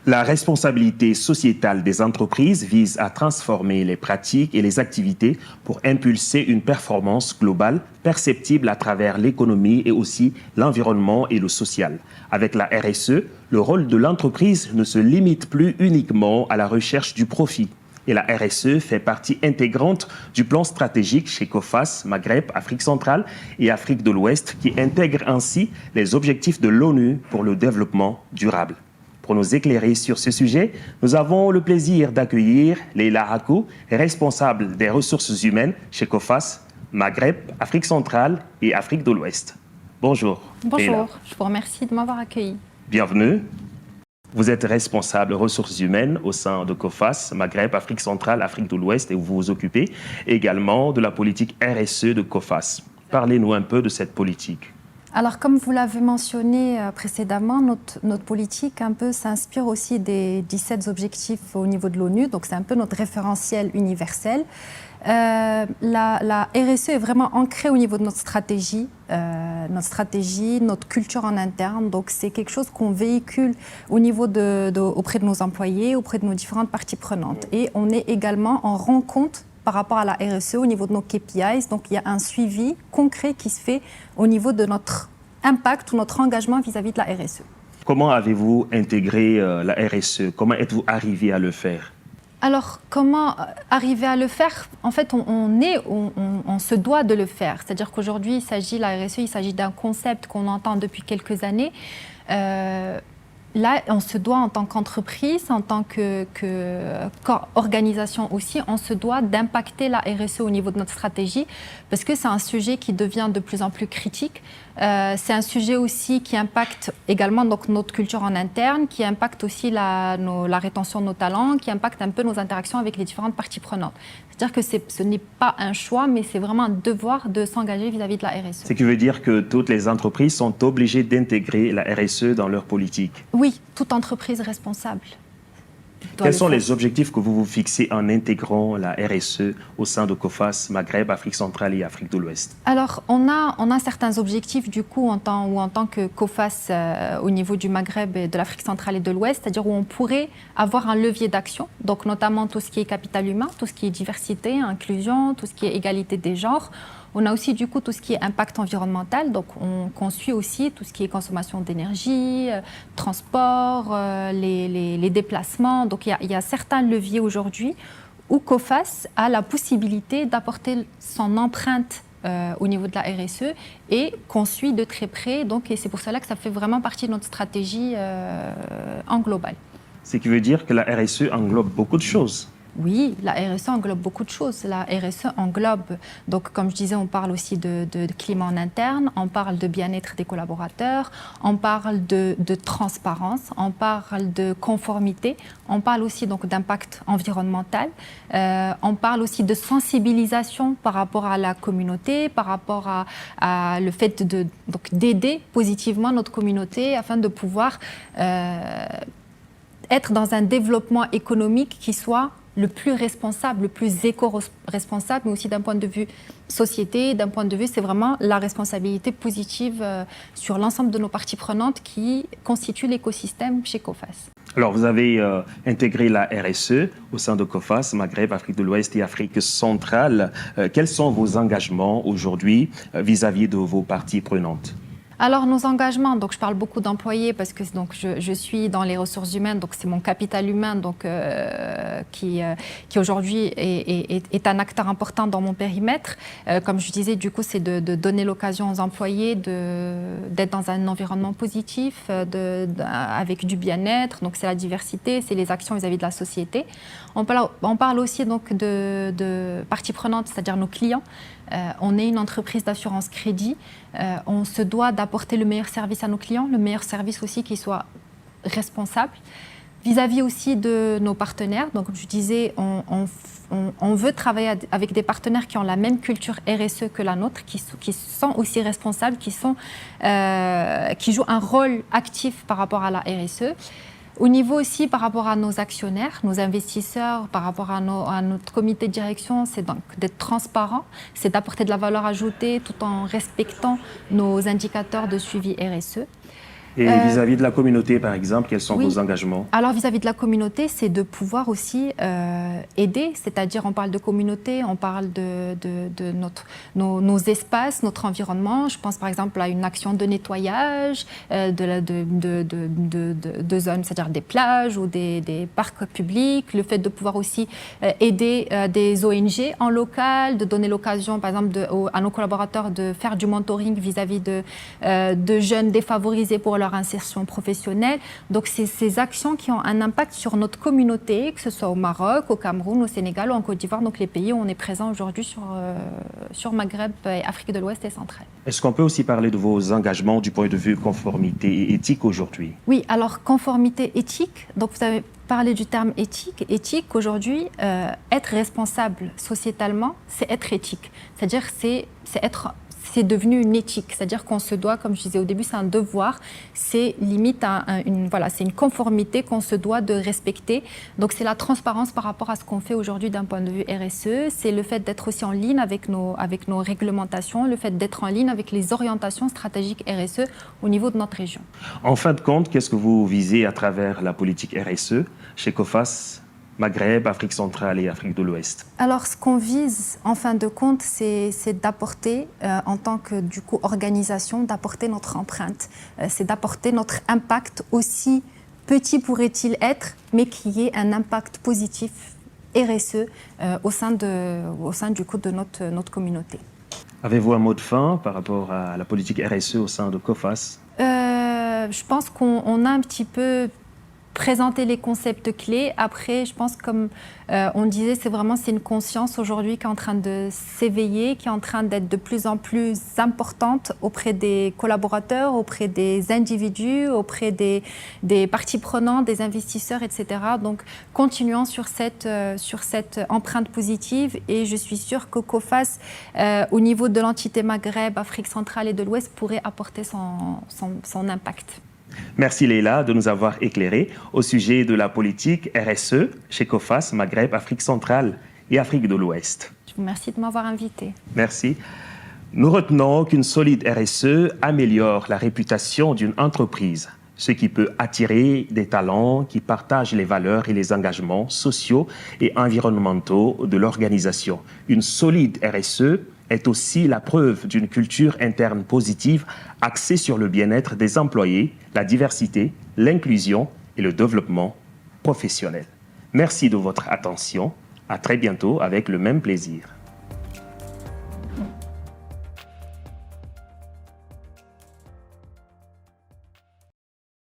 La responsabilité sociétale des entreprises vise à transformer les pratiques et les activités pour impulser une performance globale perceptible à travers l'économie et aussi l'environnement et le social. Avec la RSE, le rôle de l'entreprise ne se limite plus uniquement à la recherche du profit. Et la RSE fait partie intégrante du plan stratégique chez COFAS, Maghreb, Afrique centrale et Afrique de l'Ouest, qui intègre ainsi les objectifs de l'ONU pour le développement durable. Pour nous éclairer sur ce sujet, nous avons le plaisir d'accueillir Leila Hakou, responsable des ressources humaines chez COFAS, Maghreb, Afrique centrale et Afrique de l'Ouest. Bonjour. Bonjour, Leila. je vous remercie de m'avoir accueilli. Bienvenue. Vous êtes responsable ressources humaines au sein de COFAS, Maghreb, Afrique centrale, Afrique de l'Ouest et vous vous occupez également de la politique RSE de COFAS. Parlez-nous un peu de cette politique. Alors, comme vous l'avez mentionné précédemment, notre politique un peu s'inspire aussi des 17 objectifs au niveau de l'ONU, donc c'est un peu notre référentiel universel. La RSE est vraiment ancrée au niveau de notre stratégie, notre culture en interne. Donc c'est quelque chose qu'on véhicule au niveau auprès de nos employés, auprès de nos différentes parties prenantes. Et on est également en rend compte par rapport à la RSE au niveau de nos KPIs. Donc il y a un suivi concret qui se fait au niveau de notre impact ou notre engagement vis-à-vis de la RSE. Comment avez-vous intégré la RSE? Comment êtes-vous arrivé à le faire? Alors, comment arriver à le faire? En fait, on se doit de le faire. C'est-à-dire qu'aujourd'hui, la RSE, il s'agit d'un concept qu'on entend depuis quelques années. Là, on se doit en tant qu'entreprise, en tant qu'organisation aussi, on se doit d'impacter la RSE au niveau de notre stratégie parce que c'est un sujet qui devient de plus en plus critique. C'est un sujet aussi qui impacte également donc, notre culture en interne, qui impacte aussi la rétention de nos talents, qui impacte un peu nos interactions avec les différentes parties prenantes. C'est-à-dire que ce n'est pas un choix, mais c'est vraiment un devoir de s'engager vis-à-vis de la RSE. Ce qui veut dire que toutes les entreprises sont obligées d'intégrer la RSE dans leur politique. Oui, toute entreprise responsable. Quels sont les objectifs que vous vous fixez en intégrant la RSE au sein de COFAS, Maghreb, Afrique centrale et Afrique de l'Ouest? Alors, on a certains objectifs du coup en tant que COFAS au niveau du Maghreb, et de l'Afrique centrale et de l'Ouest, c'est-à-dire où on pourrait avoir un levier d'action, donc notamment tout ce qui est capital humain, tout ce qui est diversité, inclusion, tout ce qui est égalité des genres. On a aussi du coup tout ce qui est impact environnemental, donc on suit aussi tout ce qui est consommation d'énergie, transport, les déplacements. Donc il y a certains leviers aujourd'hui où COFAS a la possibilité d'apporter son empreinte au niveau de la RSE et qu'on suit de très près. Donc, et c'est pour cela que ça fait vraiment partie de notre stratégie en global. Ce qui veut dire que la RSE englobe beaucoup de choses. Oui, la RSE englobe beaucoup de choses. La RSE englobe, donc comme je disais, on parle aussi de climat en interne, on parle de bien-être des collaborateurs, on parle de transparence, on parle de conformité, on parle aussi donc d'impact environnemental, on parle aussi de sensibilisation par rapport à la communauté, par rapport à le fait d'aider positivement notre communauté afin de pouvoir être dans un développement économique qui soit le plus responsable, le plus éco-responsable, mais aussi d'un point de vue société, d'un point de vue, c'est vraiment la responsabilité positive sur l'ensemble de nos parties prenantes qui constituent l'écosystème chez COFAS. Alors, vous avez intégré la RSE au sein de COFAS, Maghreb, Afrique de l'Ouest et Afrique centrale. Quels sont vos engagements aujourd'hui vis-à-vis de vos parties prenantes? Alors nos engagements, donc je parle beaucoup d'employés parce que donc je suis dans les ressources humaines, donc c'est mon capital humain donc qui aujourd'hui est un acteur important dans mon périmètre. Comme je disais, du coup c'est de donner l'occasion aux employés d'être dans un environnement positif, avec du bien-être. Donc c'est la diversité, c'est les actions vis-à-vis de la société. On parle aussi donc de parties prenantes, c'est-à-dire nos clients. On est une entreprise d'assurance crédit. On se doit d'apporter le meilleur service à nos clients, le meilleur service aussi qui soit responsable. Vis-à-vis aussi de nos partenaires, donc comme je disais, on veut travailler avec des partenaires qui ont la même culture RSE que la nôtre, qui sont aussi responsables, qui jouent un rôle actif par rapport à la RSE. Au niveau aussi par rapport à nos actionnaires, nos investisseurs, par rapport à notre comité de direction, c'est donc d'être transparent, c'est d'apporter de la valeur ajoutée tout en respectant nos indicateurs de suivi RSE. Et vis-à-vis de la communauté, par exemple, quels sont oui. vos engagements? Alors, vis-à-vis de la communauté, c'est de pouvoir aussi aider, c'est-à-dire on parle de communauté, on parle de nos espaces, notre environnement. Je pense par exemple à une action de nettoyage de zones, c'est-à-dire des plages ou des parcs publics, le fait de pouvoir aussi aider des ONG en local, de donner l'occasion, par exemple, à nos collaborateurs de faire du mentoring vis-à-vis de jeunes défavorisés pour leur insertion professionnelle. Donc, c'est ces actions qui ont un impact sur notre communauté, que ce soit au Maroc, au Cameroun, au Sénégal ou en Côte d'Ivoire, donc les pays où on est présent aujourd'hui sur Maghreb, et Afrique de l'Ouest et centrale. Est-ce qu'on peut aussi parler de vos engagements du point de vue conformité et éthique aujourd'hui? Oui, alors conformité éthique, donc vous avez parlé du terme éthique. Éthique, aujourd'hui, être responsable sociétalement, c'est être éthique. C'est-à-dire c'est devenu une éthique, c'est-à-dire qu'on se doit, comme je disais au début, c'est un devoir, c'est limite c'est une conformité qu'on se doit de respecter. Donc c'est la transparence par rapport à ce qu'on fait aujourd'hui d'un point de vue RSE, c'est le fait d'être aussi en ligne avec nos réglementations, le fait d'être en ligne avec les orientations stratégiques RSE au niveau de notre région. En fin de compte, qu'est-ce que vous visez à travers la politique RSE chez COFAS, Maghreb, Afrique centrale et Afrique de l'Ouest? Alors, ce qu'on vise, en fin de compte, c'est d'apporter, en tant que, du coup, organisation, d'apporter notre empreinte. C'est d'apporter notre impact, aussi petit pourrait-il être, mais qui ait un impact positif RSE au sein du coup, de notre communauté. Avez-vous un mot de fin par rapport à la politique RSE au sein de COFAS? Je pense qu'on a un petit peu présenter les concepts clés. Après, je pense, comme on disait, c'est une conscience aujourd'hui qui est en train de s'éveiller, qui est en train d'être de plus en plus importante auprès des collaborateurs, auprès des individus, auprès des parties prenantes, des investisseurs, etc. Donc, continuons sur cette empreinte positive et je suis sûre que COFAS, au niveau de l'entité Maghreb, Afrique centrale et de l'Ouest, pourrait apporter son impact. Merci Leïla de nous avoir éclairés au sujet de la politique RSE chez COFAS, Maghreb, Afrique centrale et Afrique de l'Ouest. Je vous remercie de m'avoir invité. Merci. Nous retenons qu'une solide RSE améliore la réputation d'une entreprise, ce qui peut attirer des talents qui partagent les valeurs et les engagements sociaux et environnementaux de l'organisation. Une solide RSE est aussi la preuve d'une culture interne positive axée sur le bien-être des employés, la diversité, l'inclusion et le développement professionnel. Merci de votre attention. À très bientôt avec le même plaisir.